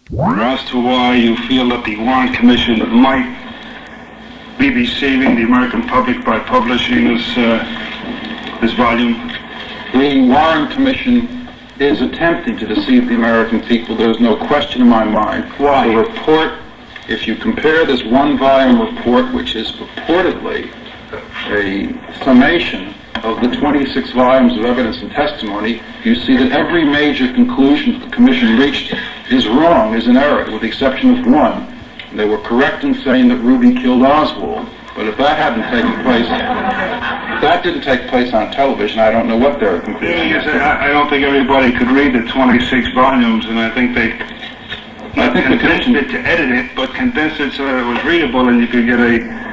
As to why you feel that the Warren Commission might be deceiving the American public by publishing this volume? The Warren Commission is attempting to deceive the American people. There's no question in my mind. Why? The report, if you compare this one-volume report, which is purportedly a summation of the 26 volumes of evidence and testimony, you see that every major conclusion the Commission reached is wrong, is in error, with the exception of one. They were correct in saying that Ruby killed Oswald, but if that hadn't taken place, if that didn't take place on television, I don't know what their conclusion is. I don't think everybody could read the 26 volumes, and I think they condensed it to edit it, but condensed it so that it was readable and you could get a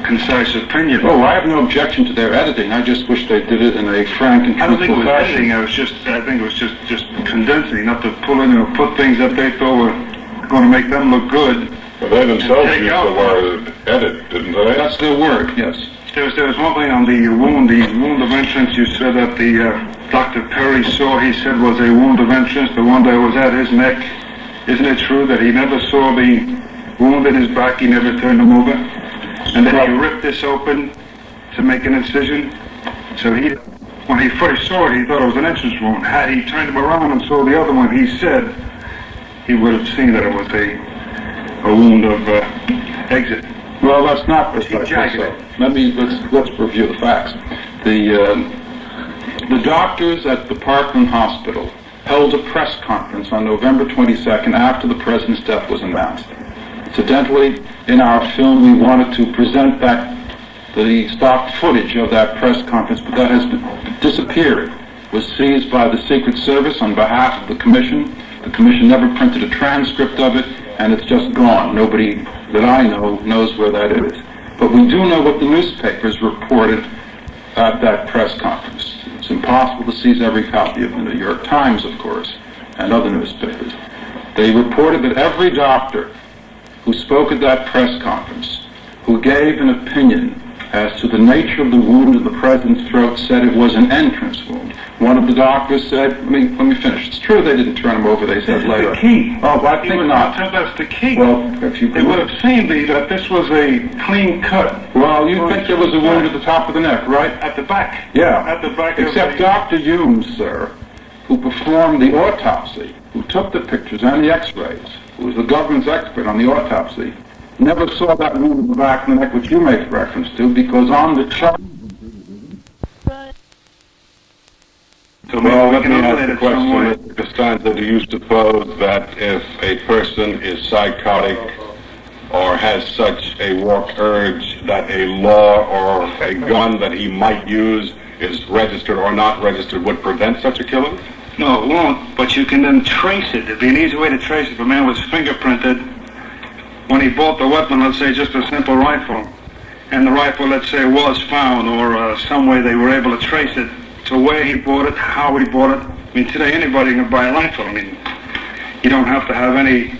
concise opinion. Oh, I have no objection to their editing. I just wish they did it in a frank and I don't think it truthful was fashion. editing. I think it was just condensing, not to pull in or put things that they thought were going to make them look good. But they themselves used the word edit, didn't they? That's their word, yes. There was one thing on the wound of entrance. You said that the Dr. Perry saw, he said, was a wound of entrance, the one that was at his neck. Isn't it true that he never saw the wound in his back, he never turned him over? And then he ripped this open to make an incision. So when he first saw it, he thought it was an entrance wound. Had he turned him around and saw the other one, he said he would have seen that it was a wound of exit. Well, that's not precisely so. Let's review the facts. The doctors at the Parkland Hospital held a press conference on November 22nd after the president's death was announced. Incidentally, in our film, we wanted to present the stock footage of that press conference, but that has disappeared. It was seized by the Secret Service on behalf of the Commission. The Commission never printed a transcript of it, and it's just gone. Nobody that I know knows where that is. But we do know what the newspapers reported at that press conference. It's impossible to seize every copy of the New York Times, of course, and other newspapers. They reported that every doctor who spoke at that press conference, who gave an opinion as to the nature of the wound in the president's throat, said it was an entrance wound. One of the doctors said, let me finish. It's true they didn't turn him over, they said later. That's the key. Oh, I think not. That's the key. Well, if you they would have seen that this was a clean cut. Well, you think there was a wound at the top of the neck, right? At the back. Yeah. At the back. Except Dr. Humes, sir, who performed the autopsy, who took the pictures and the x-rays, who was the government's expert on the autopsy, never saw that wound in the back of the neck, which you make reference to, because on the chart... So well, let me ask the question, Mr. Costanza, do you suppose that if a person is psychotic or has such a warped urge that a law or a gun that he might use is registered or not registered would prevent such a killing? No, it won't, but you can then trace it. It'd be an easy way to trace it. If a man was fingerprinted when he bought the weapon, let's say just a simple rifle, and the rifle, let's say, was found, or some way they were able to trace it to where he bought it, how he bought it. I mean, today anybody can buy a rifle. I mean, you don't have to have any,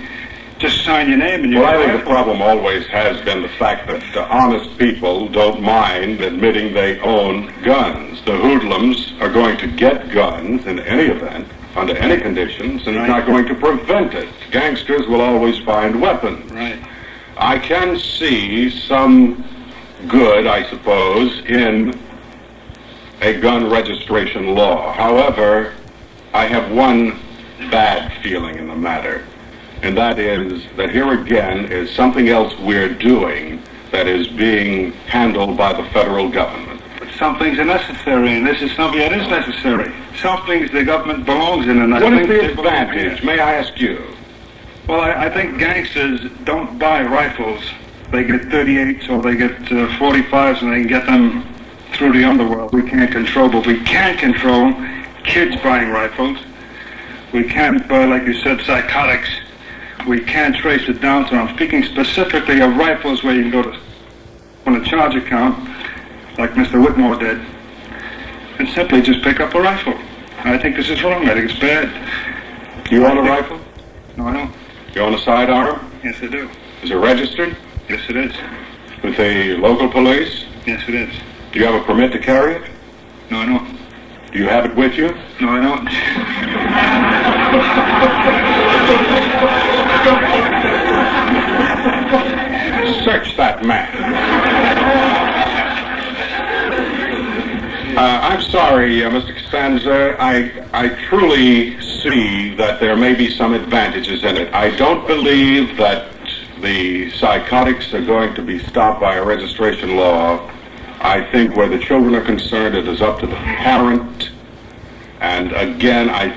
just sign your name and you Well, I think the problem always has been the fact that honest people don't mind admitting they own guns. The hoodlums are going to get guns in any event, under any conditions, and it's not going to prevent it. Gangsters will always find weapons. Right. I can see some good, I suppose, in a gun registration law. However, I have one bad feeling in the matter, and that is that here again is something else we're doing that is being handled by the federal government. But some things are necessary, and this is something that is necessary. Some things the government belongs in, and I what think is the advantage, may I ask you? Well, I think gangsters don't buy rifles. They get 38s or they get 45s, and they can get them through the underworld. We can't control, but we can control kids buying rifles. We can't, like you said, psychotics. We can't trace it down to them. I'm speaking specifically of rifles where you can go to on a charge account, like Mr. Whitmore did, and simply just pick up a rifle. I think this is wrong. I think it's bad. You own a rifle? No, I don't. You own a sidearm? Yes, I do. Is it registered? Yes, it is. With the local police? Yes, it is. Do you have a permit to carry it? No, I don't. Do you have it with you? No, I don't. Search that man. I'm sorry, Mr. Costanza. I truly see that there may be some advantages in it. I don't believe that the psychotics are going to be stopped by a registration law. I think where the children are concerned, it is up to the parent. And again, I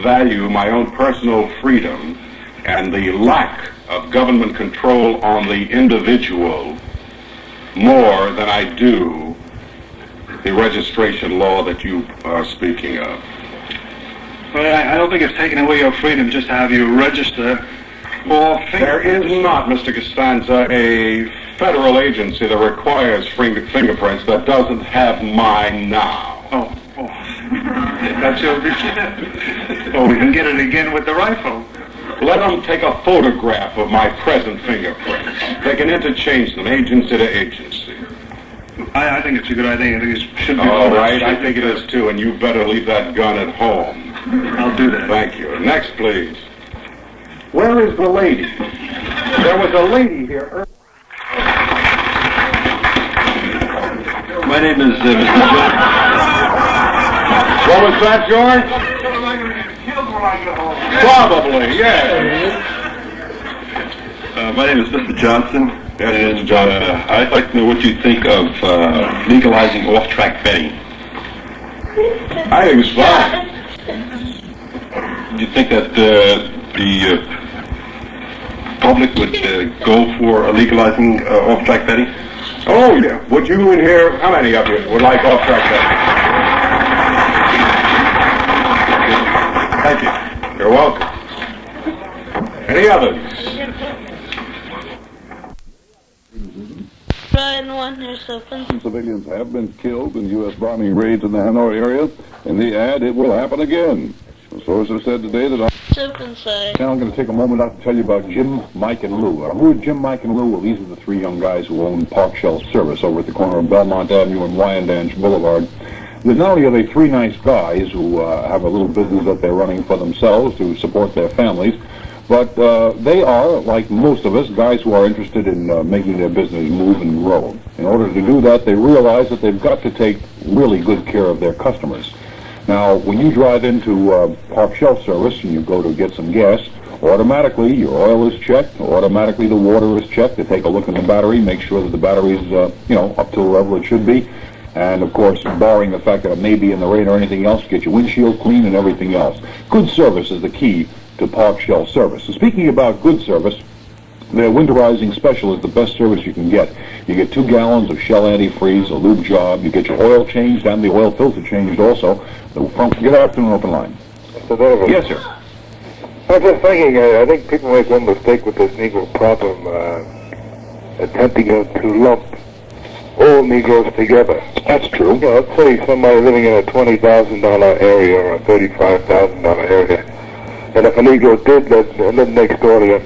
value my own personal freedom and the lack of government control on the individual more than I do the registration law that you are speaking of. Well, I don't think it's taking away your freedom just to have you register for There is not, Mr. Costanza, a federal agency that requires fingerprints that doesn't have mine now. Oh. That's your Oh, we can get it again with the rifle. Let them take a photograph of my present fingerprints. They can interchange them, agency to agency. I think it's a good idea. I think it should be. All right, I think it is too, and you better leave that gun at home. I'll do that. Thank you. Next, please. Where is the lady? There was a lady here earlier. My name is Mr. George. What was that, George? Probably, yes. My name is Mr. Johnson, Yes, and Mr. Johnson. I'd like to know what you think of legalizing off-track betting. I think it's fine. Do you think that the public would go for legalizing off-track betting? Oh, yeah. Would you in here, how many of you would like off-track betting? Thank you. You're welcome. Any others? Brian Wonders open. Civilians have been killed in U.S. bombing raids in the Hanoi area. In the ad, it will happen again. Sources said today that Open side. Now I'm going to take a moment out to tell you about Jim, Mike, and Lou. Who are Jim, Mike, and Lou? Well, these are the three young guys who own Park Shell Service over at the corner of Belmont Avenue and Wyandanch Boulevard. Not only are they three nice guys who have a little business that they're running for themselves to support their families, but they are, like most of us, guys who are interested in making their business move and grow. In order to do that, they realize that they've got to take really good care of their customers. Now, when you drive into Park Shell Service and you go to get some gas, automatically your oil is checked, automatically the water is checked. They take a look at the battery, make sure that the battery is, up to the level it should be. And, of course, barring the fact that it may be in the rain or anything else, get your windshield clean and everything else. Good service is the key to Park Shell Service. So speaking about good service, their winterizing special is the best service you can get. You get 2 gallons of Shell antifreeze, a lube job. You get your oil changed and the oil filter changed also. Good afternoon, open line. Mr. Davis. Yes, sir. I was just thinking, I think people make one mistake with this Negro problem, attempting to lump all Negroes together. That's true. Let's say somebody living in a $20,000 area or a $35,000 area, and if a Negro did live next door to them,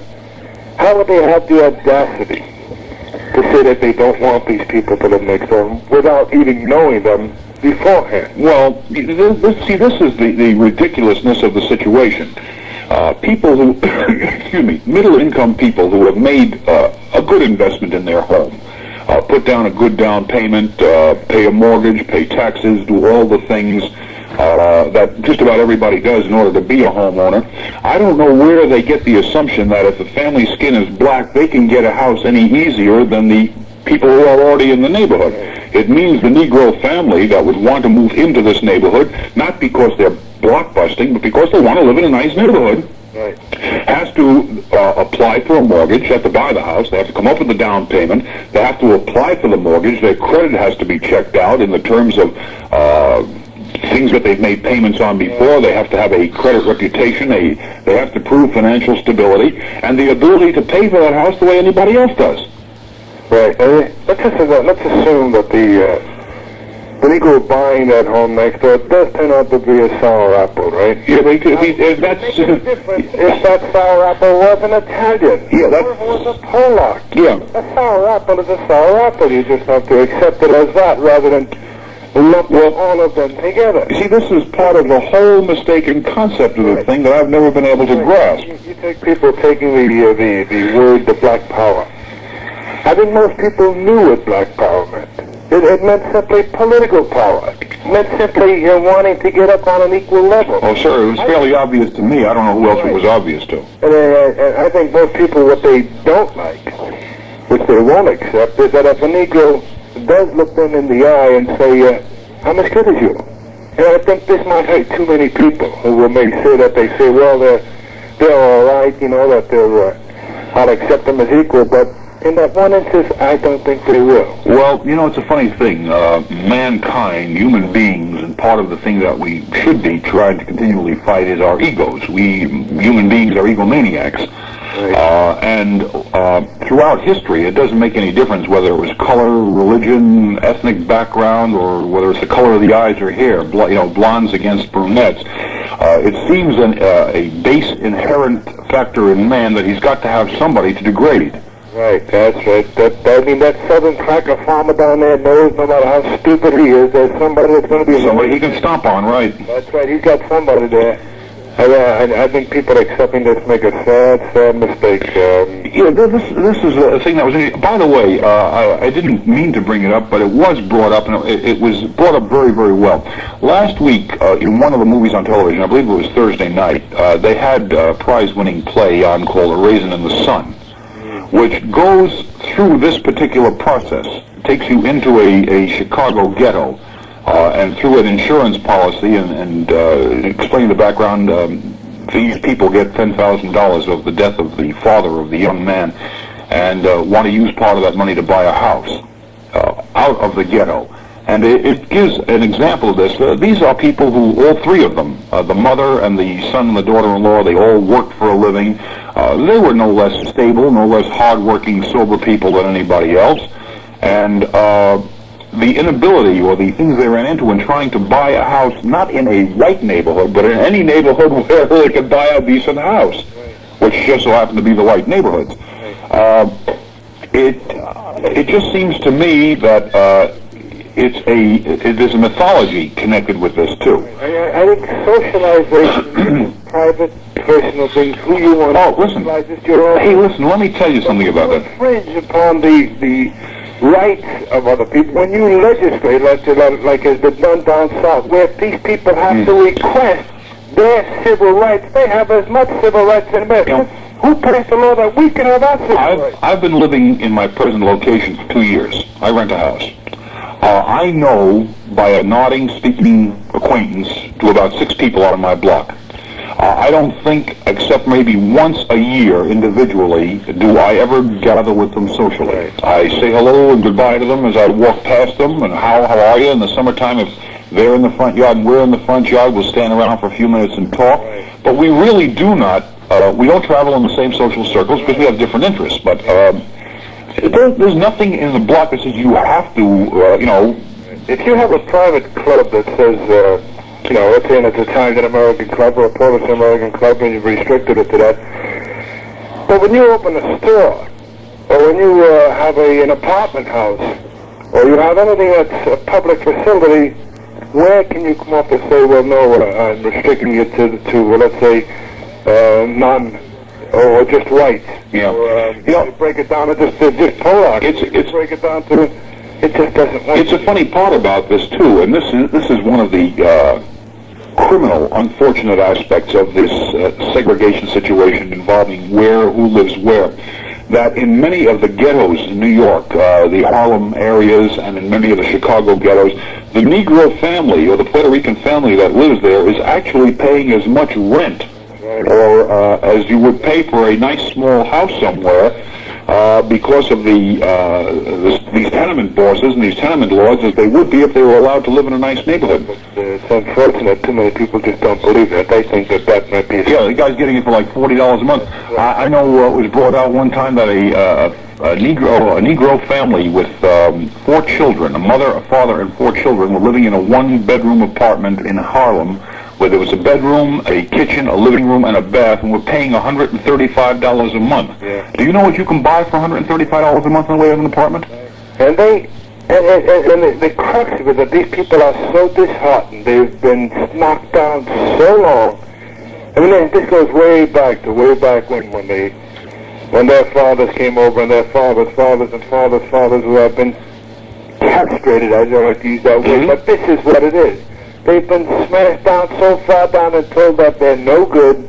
how would they have the audacity to say that they don't want these people to live next door without even knowing them beforehand? Well, this is the ridiculousness of the situation. People who, middle-income people who have made a good investment in their home, put down a good down payment, pay a mortgage, pay taxes, do all the things that just about everybody does in order to be a homeowner. I don't know where they get the assumption that if the family skin is black, they can get a house any easier than the people who are already in the neighborhood. It means the Negro family that would want to move into this neighborhood, not because they're blockbusting, but because they want to live in a nice neighborhood, Right. has to apply for a mortgage, have to buy the house, they have to come up with the down payment, they have to apply for the mortgage, their credit has to be checked out in the terms of things that they've made payments on before. They have to have a credit reputation, they have to prove financial stability, and the ability to pay for that house the way anybody else does. Right. Let's assume that the Negro buying that home next door does turn out to be a sour apple, right? Yeah, but if that sour apple was an Italian, Yeah, or if it was a Polak. Yeah. A sour apple is a sour apple. You just have to accept it as that rather than lump all of them together. You see, this is part of the whole mistaken concept of the thing that I've never been able to grasp. You take people taking the word, the black power. I think most people knew what black power meant. It meant simply political power. It meant simply wanting to get up on an equal level. Oh, sir, it was fairly obvious to me. I don't know who else it was obvious to. And I think most people, what they don't like, which they won't accept, is that if a Negro does look them in the eye and say, I'm as good as you. And I think this might hurt too many people who may say that they say, well, they're all right, that I'll accept them as equal, but in that one instance, I don't think they will. Well, it's a funny thing. Mankind, human beings, and part of the thing that we should be trying to continually fight is our egos. We, human beings, are egomaniacs. And throughout history, it doesn't make any difference whether it was color, religion, ethnic background, or whether it's the color of the eyes or hair, blondes against brunettes. It seems a base inherent factor in man that he's got to have somebody to degrade. Right, that's right. That southern cracker farmer down there knows no matter how stupid he is, there's somebody that's going to be... Somebody he can stomp on, right. That's right, he's got somebody there. I think people accepting this make a sad mistake. This is a thing that was... By the way, I didn't mean to bring it up, but it was brought up, and it was brought up very, very well. Last week, in one of the movies on television, I believe it was Thursday night, they had a prize-winning play on called A Raisin in the Sun, which goes through this particular process, takes you into a Chicago ghetto, and through an insurance policy and explain the background. These people get $10,000 of the death of the father of the young man and want to use part of that money to buy a house out of the ghetto. And it gives an example of this. These are people who, all three of them, the mother and the son and the daughter-in-law, they all worked for a living. They were no less stable, no less hard-working, sober people than anybody else. And the inability or the things they ran into in trying to buy a house, not in a white neighborhood, but in any neighborhood where they could buy a decent house, which just so happened to be the white neighborhoods. It just seems to me that there's a mythology connected with this too. I think socialization is private, personal things. Who you want to socialize is your own. Hey, listen, let me tell you something about that. Infringe upon the rights of other people. When you legislate, like has been done down south, where these people have to request their civil rights, they have as much civil rights as Americans. Who passed the law that we can have our civil rights? I've been living in my present location for 2 years. I rent a house. I know by a nodding, speaking acquaintance to about 6 people out of my block. I don't think, except maybe once a year individually, do I ever gather with them socially. I say hello and goodbye to them as I walk past them, and how are you? In the summertime, if they're in the front yard and we're in the front yard, we'll stand around for a few minutes and talk. But we really do not, we don't travel in the same social circles because we have different interests. But there's nothing in the block that says you have to, If you have a private club that says, let's say it's a Italian American club or a Polish American club, and you've restricted it to that. But when you open a store, or when you have an apartment house, or you have anything that's a public facility, where can you come up and say, well, no, I'm restricting you to let's say, none, or just whites? Yeah. Or, break it down to just Polak. It's break it down to, it just doesn't work. It's a funny part about this, too, and this is one of the criminal, unfortunate aspects of this segregation situation involving who lives where. That in many of the ghettos in New York, the Harlem areas, and in many of the Chicago ghettos, the Negro family or the Puerto Rican family that lives there is actually paying as much rent or as you would pay for a nice small house somewhere because of these tenement bosses and these tenement lords as they would be if they were allowed to live in a nice neighborhood. It's unfortunate. Too many people just don't believe that. They think that might be... Yeah, the guy's getting it for like $40 a month. I know it was brought out one time that a Negro family with 4 children, a mother, a father, and 4 children, were living in a 1-bedroom apartment in Harlem where there was a bedroom, a kitchen, a living room, and a bath, and we're paying $135 a month. Yeah. Do you know what you can buy for $135 a month in the way of an apartment? And they And the crux of it that these people are so disheartened. They've been knocked down so long. I mean, this goes way back when their fathers came over and their fathers' fathers and fathers' fathers who have been castrated, I don't like to use that word, but this is what it is. They've been smashed down so far down and told that they're no good,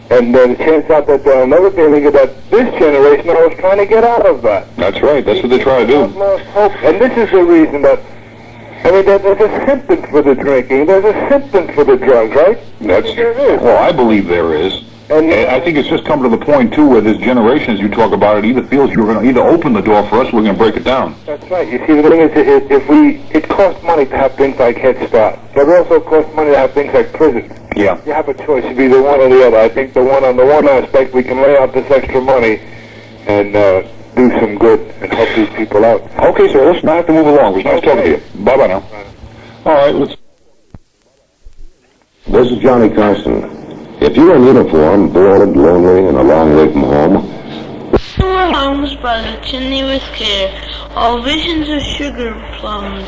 and the chance out that they'll never be able to get that. This generation I was trying to get out of that. That's right. That's what they're trying to do. Lost hope. And this is the reason that, I mean, there's a symptom for the drinking. There's a symptom for the drugs, right? There is. Well, I believe there is. And I think it's just come to the point, too, where this generation, as you talk about it, either feels you're going to either open the door for us or we're going to break it down. That's right. You see, the thing is, it costs money to have things like Head Start. But it also costs money to have things like prison. Yeah. You have a choice to be the one or the other. I think on the one aspect, we can lay out this extra money and do some good and help these people out. Okay, sir, listen, I have to move along. It was nice talking to you. Bye-bye now. All right, let's... This is Johnny Carson. If you're in uniform, bored, lonely, and a long way from home... Homes by the chimney with care, all visions of sugar plums.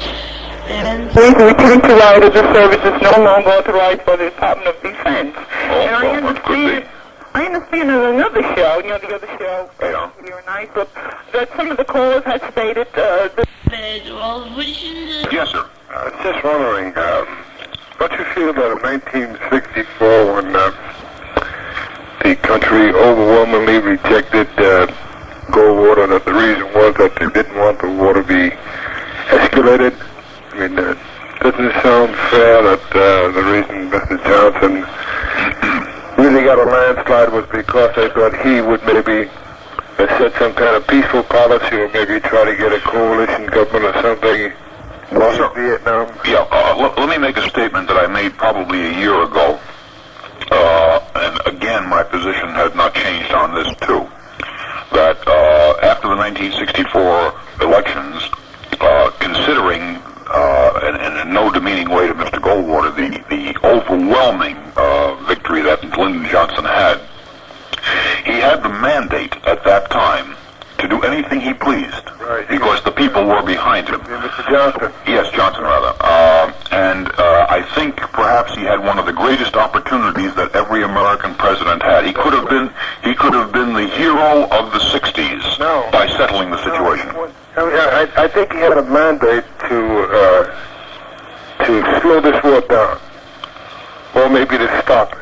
And we return to ride as a service is no longer authorized by the Department of Defense. And I understand there's another show, the other show, here and I, but that some of the callers had stated all visions of... Yes, sir. I was just wondering, what you feel about 1964 when the country overwhelmingly rejected Goldwater, that the reason was that they didn't want the war to be escalated? I mean, doesn't it sound fair that the reason Mr. Johnson really got a landslide was because they thought he would maybe set some kind of peaceful policy or maybe try to get a coalition government or something? Well, sir, Vietnam? Yeah, let me make a statement that I made probably a year ago. And again, my position has not changed on this, too. That after the 1964 elections, considering, and in no demeaning way to Mr. Goldwater, the overwhelming victory that Lyndon Johnson had, he had the mandate at that time to do anything he pleased, right, because the people were behind him. Mr. Johnson. Yes, Johnson, rather. And I think perhaps he had one of the greatest opportunities that every American president had. He could have been the hero of the 60s by settling the situation. I think he had a mandate to slow this war down, or maybe to stop it.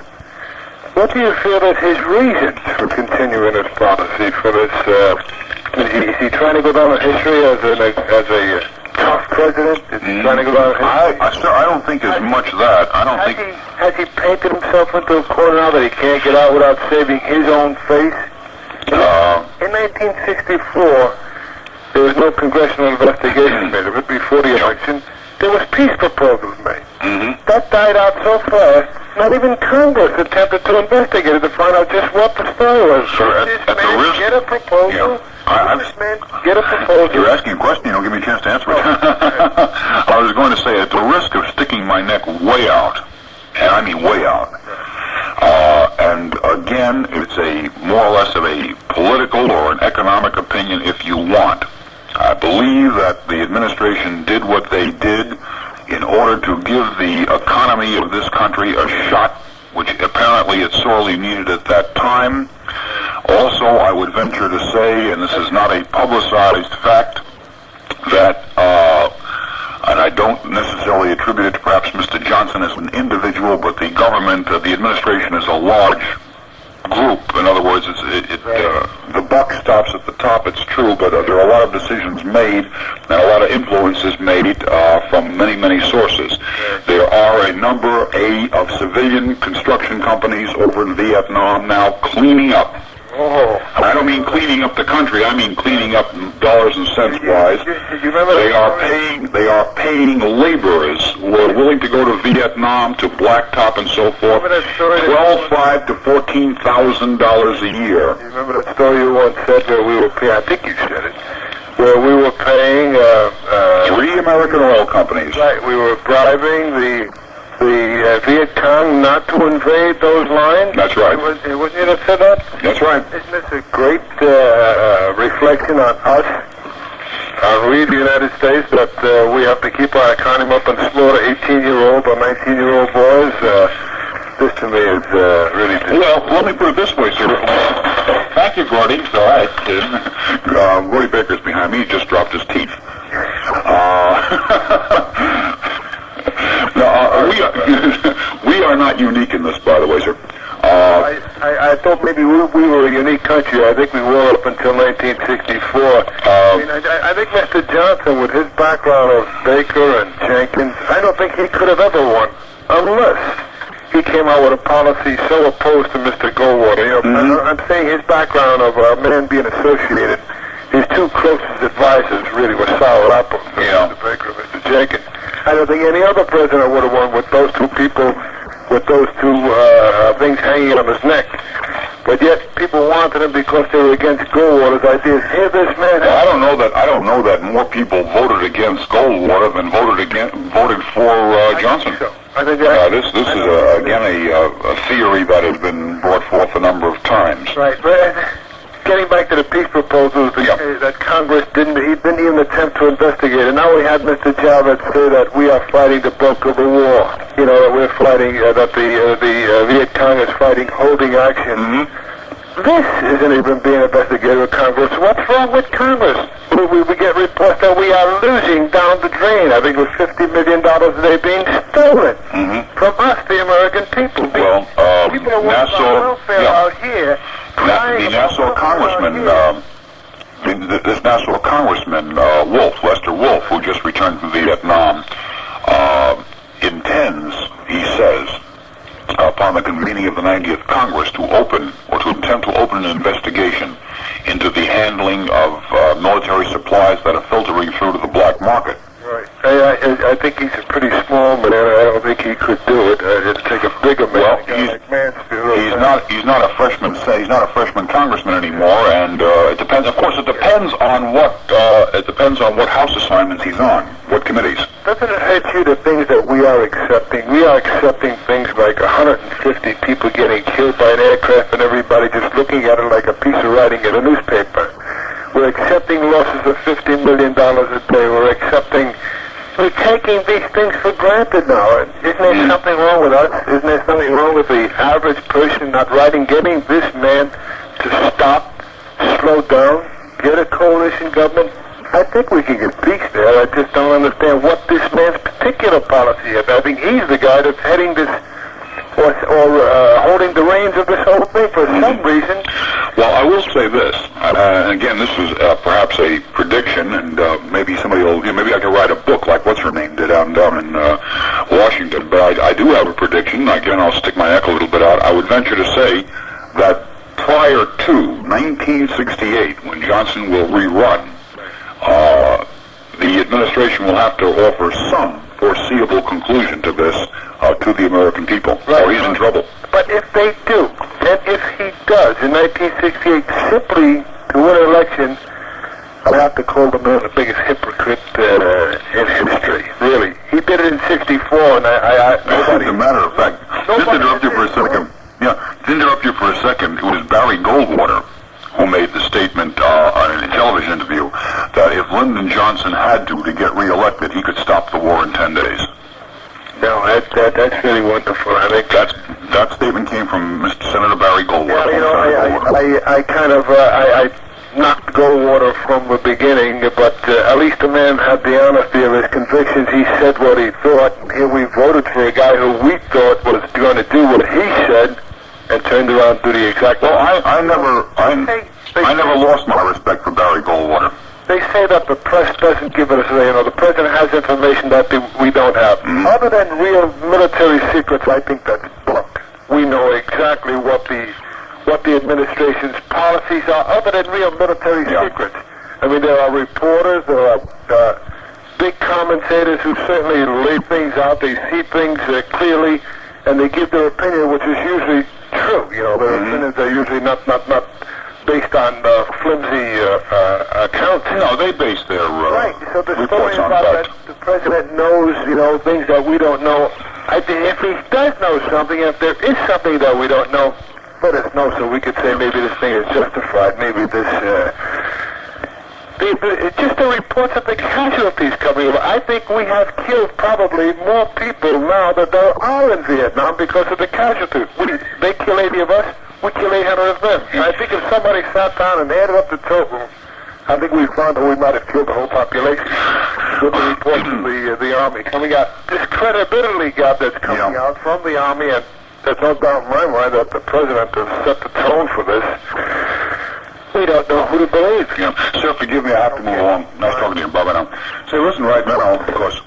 What do you feel is his reason for continuing his policy for this? Is he trying to go down in history as a tough president? Is he trying to go down in history? I don't think as much that. I don't think... Has he painted himself into a corner now that he can't get out without saving his own face? In 1964, there was no congressional investigation made of it before the election. There was peace proposals made. That died out so fast, not even Congress attempted to investigate it to find out just what the story was. Sir, at the risk... Get a proposal. Get a proposal. You're asking a question, you don't give me a chance to answer it. I was going to say, at the risk of sticking my neck way out, and I mean way out, and again, it's a more or less of a political or an economic opinion if you want. I believe that the administration did what they did in order to give the economy of this country a shot, which apparently it sorely needed at that time. Also, I would venture to say, and this is not a publicized fact, that, and I don't necessarily attribute it to perhaps Mr. Johnson as an individual, but the government, the administration as a large group. In other words, the buck stops at the top, it's true, but there are a lot of decisions made and a lot of influences made from many, many sources. There are a number of civilian construction companies over in Vietnam now cleaning up. And I don't mean cleaning up the country, I mean cleaning up dollars and cents wise. They are paying laborers who are willing to go to Vietnam, to Blacktop and so forth, $12,500 to $14,000 a year. You remember that story you once said where we were paying, I think you said it, where we were paying 3 American oil companies. Right, we were bribing the Viet Cong not to invade those lines? That's right. Wasn't you that said that? That's right. Isn't this a great reflection on us? we, the United States, that we have to keep our economy up and slaughter 18-year-old or 19-year-old boys. This to me is really... Well, let me put it this way, sir. Thank you, Gordy. All right. Gordy Baker's behind me. He just dropped his teeth. We are not unique in this, by the way, sir. I thought maybe we were a unique country. I think we were up until 1964. I think Mr. Johnson, with his background of Baker and Jenkins, I don't think he could have ever won unless he came out with a policy so opposed to Mr. Goldwater. You know, I'm saying his background of a man being associated, his two closest advisors really were sour apples, Mr. Baker and Mr. Jenkins. I don't think any other president would have won with those two people, with those two things hanging on his neck. But yet people wanted him because they were against Goldwater's ideas. Here, this man. Well, I don't know that more people voted against Goldwater than voted for Johnson. I think this is again a theory that has been brought forth a number of times. Right, but getting back to the peace proposals that Congress didn't even attempt to investigate, and now we had Mr. Javits say that we are fighting the bulk of the war. You know, that we're fighting, that the Viet Cong is fighting holding action. This isn't even being investigated with Congress. What's wrong with Congress? We get reports that we are losing down the drain. I think it was $50 million a day being stolen from us, the American people. Well, people are working on welfare out here. The Nassau Congressman, this Nassau Congressman, Lester Wolf, who just returned from Vietnam, intends, he says, upon the convening of the 90th Congress to attempt to open an investigation into the handling of military supplies that are filtering through to the black market. Right. I think he's a pretty small man. I don't think he could do it. It'd take a bigger man. Well, he's not a freshman. He's not a freshman congressman anymore, and it depends. Of course, it depends on what House assignments he's on, what committees. Doesn't it hurt you the things that we are accepting? We are accepting things like 150 people getting killed by an aircraft, and everybody just looking at it like a piece of writing in a newspaper. We're accepting losses of $50 million a day. We're taking these things for granted now. Isn't there something wrong with us? Isn't there something wrong with the average person not getting this man to stop, slow down, get a coalition government? I think we can get peace there. I just don't understand what this man's particular policy is. I think he's the guy that's heading this or holding the reins of this whole thing for some reason. Well, I will say this. Again, this is perhaps a prediction, and maybe somebody will. Maybe I can write a book like what's her name did down in Washington. But I do have a prediction. Again, I'll stick my neck a little bit out. I would venture to say that prior to 1968, when Johnson will rerun, the administration will have to offer some foreseeable conclusion to this to the American people, or he's in trouble. But if they do, and if he does in 1968 simply to win an election, I have to call the man the biggest hypocrite in history. Really, he did it in '64, and As a matter of fact, just to interrupt you for a second. To interrupt you for a second, it was Barry Goldwater who made the statement in a television interview that if Lyndon Johnson had to get reelected, he could stop the war in 10 days. No, that's really wonderful. I think that statement came from Mr. Senator Barry Goldwater. I knocked Goldwater from the beginning, but at least the man had the honesty of his convictions. He said what he thought. Here we voted for a guy who we thought was going to do what he said, and turned around to do the exact. Well, I never lost my respect for Barry Goldwater. They say that the press doesn't give us, the president has information that we don't have. Other than real military secrets, I think that's blunt. We know exactly what the administration's policies are, other than real military secrets. I mean, there are reporters, there are big commentators who certainly lay things out. They see things clearly, and they give their opinion, which is usually true. Their opinions are usually not based on flimsy accounts. No, they base their right. So the story reports on about fact. that the president knows, things that we don't know. I think if he does know something, if there is something that we don't know, let us know so we could say maybe this thing is justified. Maybe this just the reports of the casualties coming over. I think we have killed probably more people now than there are in Vietnam because of the casualties. They kill 80 of us, we kill 800 of them. I think if somebody sat down and added up the total, I think we found that we might have killed the whole population with the reports of the Army coming out. This credibility gap that's coming out from the Army, and there's no doubt in my mind that the President has set the tone for this. We don't know who to believe. Yeah. Sir, forgive me, I have to move along. Nice talking to you, Bob. Say, listen right now, because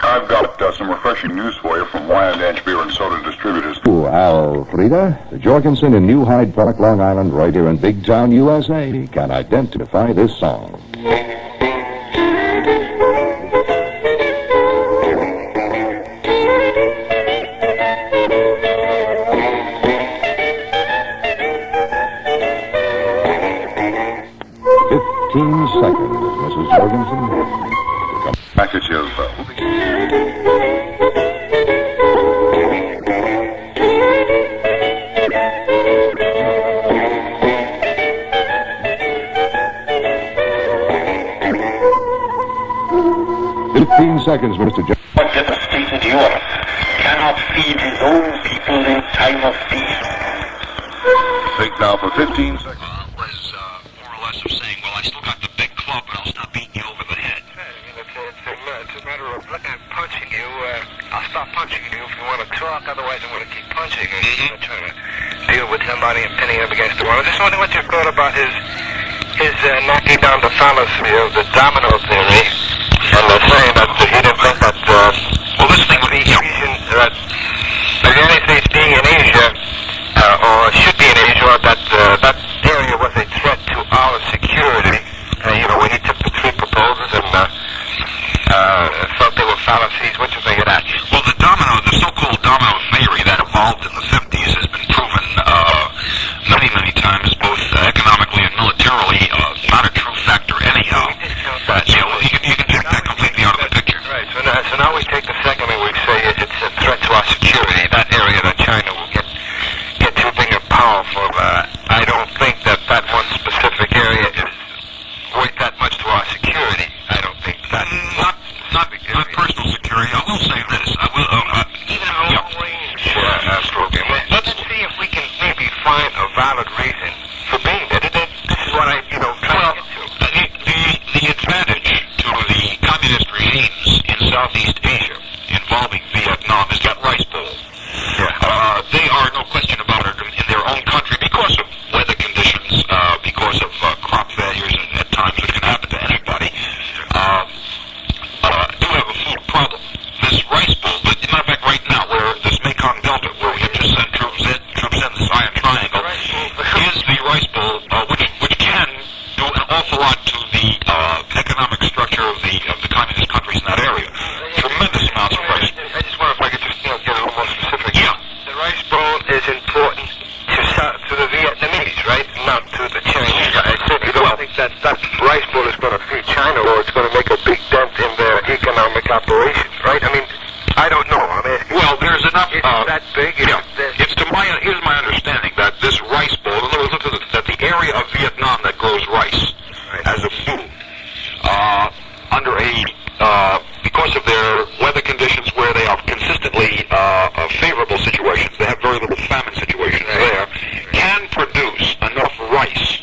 I've got some refreshing news for you from Wyandanch Beer and Soda Distributors. To Alfreda, the Jorgensen in New Hyde Park, Long Island, right here in Big Town, USA, can identify this song. Seconds, Mrs. Jorgensen. Package of... Seconds, Mr. Jones. What did the state of Europe cannot feed his own people in time of peace? Think now for 15 seconds. Was more or less of saying, well, I still got the big club, but I'll stop beating you over the head. It's a matter of punching you. I'll stop punching you if you want to talk, otherwise I'm going to keep punching you. I'm trying to deal with somebody and pinning up against the wall. I just wonder what you thought about his knocking down the fallacy of the domino theory and saying that he didn't think that, well, this thing with the Asians, that the United States being in Asia, or should be in Asia, or that area was a threat to our security. When he took the three proposals and felt they were fallacies, what do you think of that? Well, the so-called domino theory that evolved in the 50s has been proven many, many times, both economically and militarily, not a true factor anyhow. You can take that completely out of the picture. Right, so now we take the second and we say it's a threat to our security. That area that China will get too big and powerful. I don't think that one specific area is worth that much to our security. I don't think that. Not personal security. I will say this. I will. Even a long-range program. Let's see if we can maybe find a valid reason for being there. This is what I, try to get to. The advantage to the communist regimes in Southeast Asia involving Vietnam is that rice bowl. They are, no question about it, in their own country because of weather conditions, because of crop failures, and at times it can happen to anybody, do have a food problem. This rice bowl, but as a matter of fact, right now, where this Mekong Delta, where we have just sent troops in this Iron Triangle, is the rice bowl, which can do an awful lot to the economic structure of the communist countries in that area. Tremendous amounts of rice. I just wonder if I could just get a little more specific. Yeah. The rice bowl is important to the Vietnamese, right? Not to the Chinese. I certainly don't think that rice bowl is going to feed China or it's going to make a big dent in their economic operations, right? I mean, I don't know. I'm asking. Well, there's enough. Is it that big? Here's my understanding that this rice bowl, in other words, that the area of Vietnam that grows rice as a food, because of their weather conditions where they are consistently favorable situations, they have very little famine situations there, can produce enough rice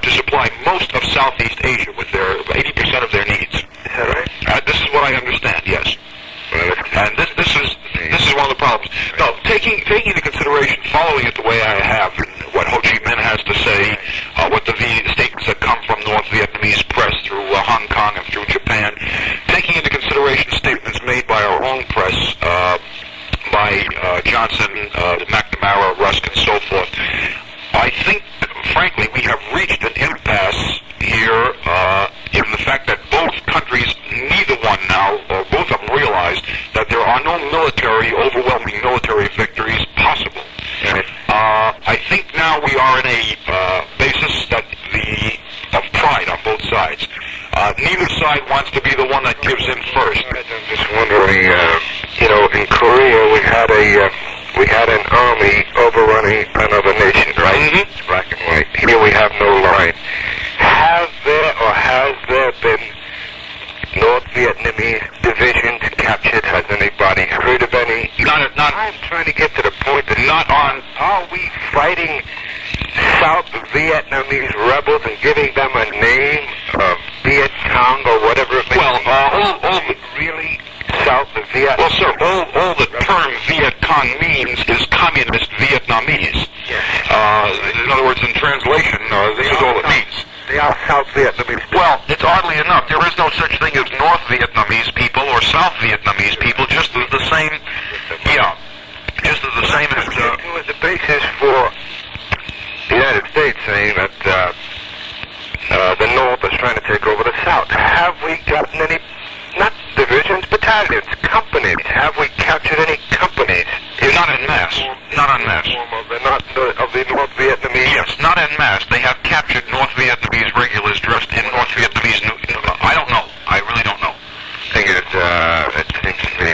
to supply most of Southeast Asia with their 80% of their needs. Is that right? This is what I understand, yes. And this is one of the problems. No, taking into consideration, following it the way I have, what Ho Chi Minh has to say, what the statements that come from North Vietnamese press through Hong Kong and through Japan, taking into consideration statements made by our own press, by Johnson, McNamara, Rusk, and so forth, I think, frankly, we have reached an impasse here in the fact that both countries, neither one now, or both of them realize that there are no overwhelming military victories possible. I think now we are in a basis of pride on both sides. Neither side wants to be the one that gives in first. I'm just wondering, in Korea we had an army overrunning another nation, right? Mm-hmm. Black and white. Here we have no line. Have there Not on. Are we fighting South Vietnamese rebels and giving them a name of Viet Cong or whatever it may Well, be? Really South Viet? Well, sir, all the term Viet Cong means is communist Vietnamese. Yes. In other words, in translation, this is all it means. They are South Vietnamese. Well, it's oddly enough, there is no such thing as North Vietnamese people or South Vietnamese people, just as the same, just as the same as... It was the basis for the United States saying that the North is trying to take over the South. Have we gotten any, not divisions, battalions, companies? Have we captured any companies? Not en masse. Not en masse. Of the North Vietnamese? Yes, not en masse. They have captured North Vietnamese regulars dressed in North Vietnamese... I don't know. I really don't know. I think it seems to me,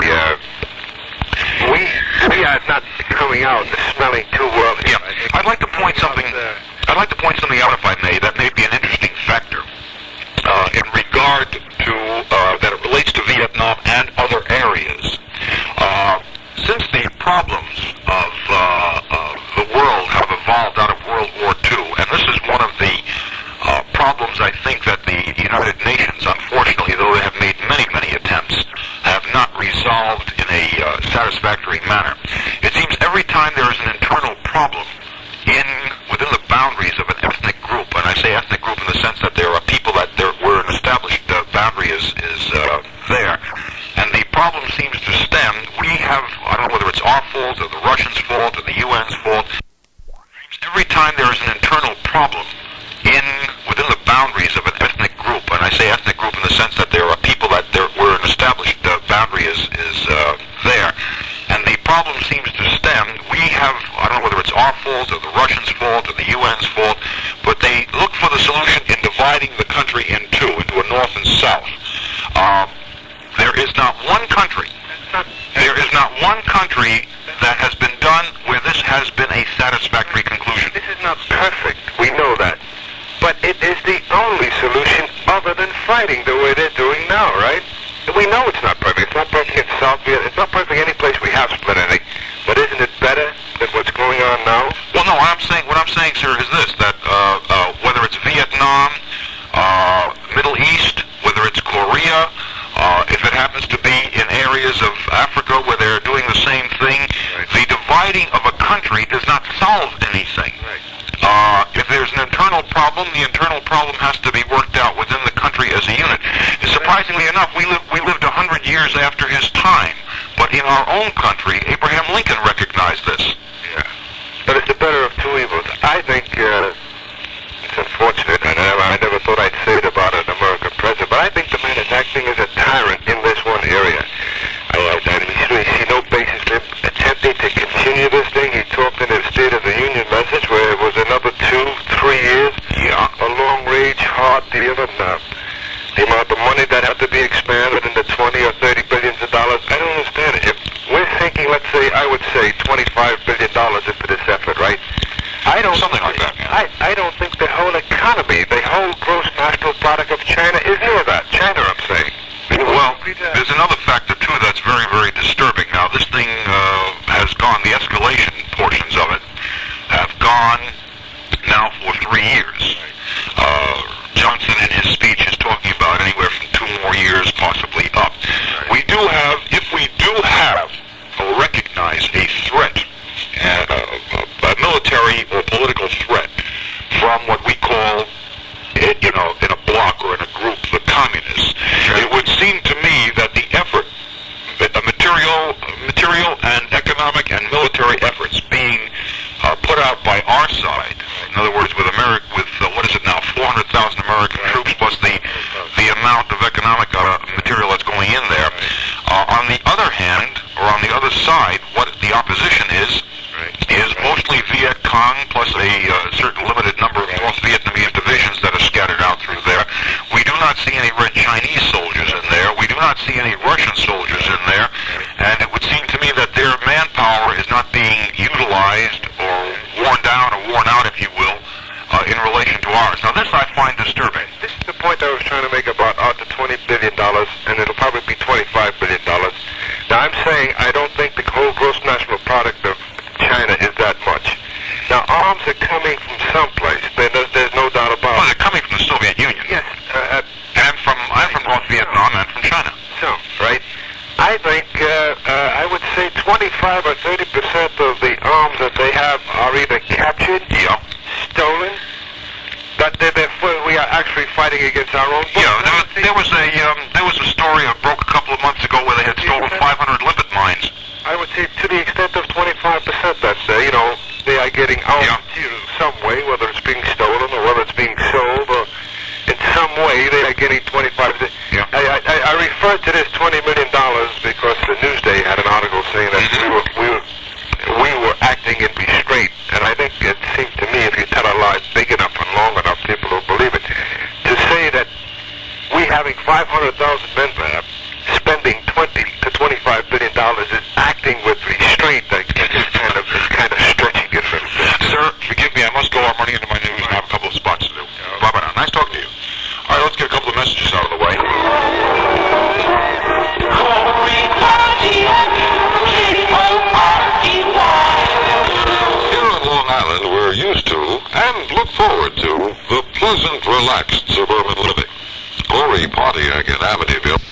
we are not coming out smelling too well. Yeah, I'd like to point something out, if I may, that may be an interesting factor in regard to that it relates to Vietnam and other areas. Since the problems of the world have evolved out of World War II, and this is one of the problems I think that the United Nations, unfortunately, though they have made many, many attempts, have not resolved in a satisfactory manner. It seems every time there is an internal problem within the boundaries of an ethnic group, and I say ethnic group in the sense that there are people where an established boundary is there, and the problem seems to stem, we have, I don't know whether it's our fault or the Russians' fault or the UN's fault, every time there is an internal problem within the boundaries of an ethnic group, and I say ethnic group in the sense that there are people where an established boundary is there, and the problem seems to stem, we have, I don't know whether it's our fault or the Russians' fault or the UN's fault, but they look for the solution in dividing the country into a north and south. There is not one country that has been done where this has been a satisfactory conclusion. This is not perfect. We know that. But it is the only solution other than fighting the way they're doing now, right? We know it's not perfect. It's not perfect in South Vietnam. It's not perfect any place we have split anything. But isn't it better than what's going on now? Well, no, what I'm saying, sir, is this, that whether it's Vietnam, Middle East, whether it's Korea, if it happens to be in areas of Africa where they're doing the same thing, the dividing of a country does not solve anything. If there's an internal problem, the internal problem has to be worked out within the country as a unit. Surprisingly enough, we lived 100 years after his time, but in our own country, Abraham Lincoln recognized this. Yeah. But it's the better of two evils. I think it's unfortunate, and I never thought I'd say it about an American president, but I think the man is acting as a tyrant in this one area. I see no basis for him attempting to continue this thing. He talked in his State of the Union message where it was another 2-3 years. Yeah. A long-range, hard deal, and the amount of money that had to be expanded into 20 or 30 billions of dollars. I don't understand it. If we're thinking, let's say, I would say $25 billion into this effort, right? Something like that, yeah. I don't think the whole economy, the whole gross national product of China is near that. China, I'm saying. Well, there's another factor, too, that's very, very disturbing. Now, this thing has gone, the escalation portions of it have gone now for 3 years. Johnson in his speech is talking about anywhere from 2 more years, possibly up. If we do have or recognize a threat, a military or political threat from what we call, in a bloc or in a group, the communists, it would seem to me that the effort, material and economic and military efforts being put out by our side, in other words, with what is it now, 400,000 American troops plus the amount of economic material that's going in there. On the other hand, or on the other side, what the opposition is mostly Viet Cong plus a certain limited number of North Vietnamese divisions that are scattered out through there. We do not see any Red Chinese soldiers in there. We do not see any Russian soldiers in there. And it would seem to me that their manpower is not being utilized or worn down or worn out, if you will, in relation to ours. Now, this I find disturbing. This is the point I was trying to make about out to $20 billion, and it'll probably be $25 billion. Now, I'm saying I don't think the whole gross national product of China is captured, stolen. That we are actually fighting against our own. Yeah, there was a story that broke a couple of months ago where they had stolen 500 limpet mines. I would say to the extent of 25%. That's they are getting out in some way, whether it's being stolen or whether it's being sold, or in some way they are getting 25%. Yeah. I referred to this $20 million because the Newsday had an article saying that we were acting in restraint, and I think it seems to me if you tell a lie big enough and long enough, people will believe it. To say that we having 500,000 men there spending $20 to $25 billion is acting with restraint, that is kind of stretching it a little bit. Sir, forgive me, I must go. I'm running into my news and I have a couple of spots to do. Bye-bye now. Nice talking to you. All right, let's get a couple of messages out of the way. Here on Long Island, we're used to and look forward to the pleasant, relaxed suburban living. Glory partying in Amityville.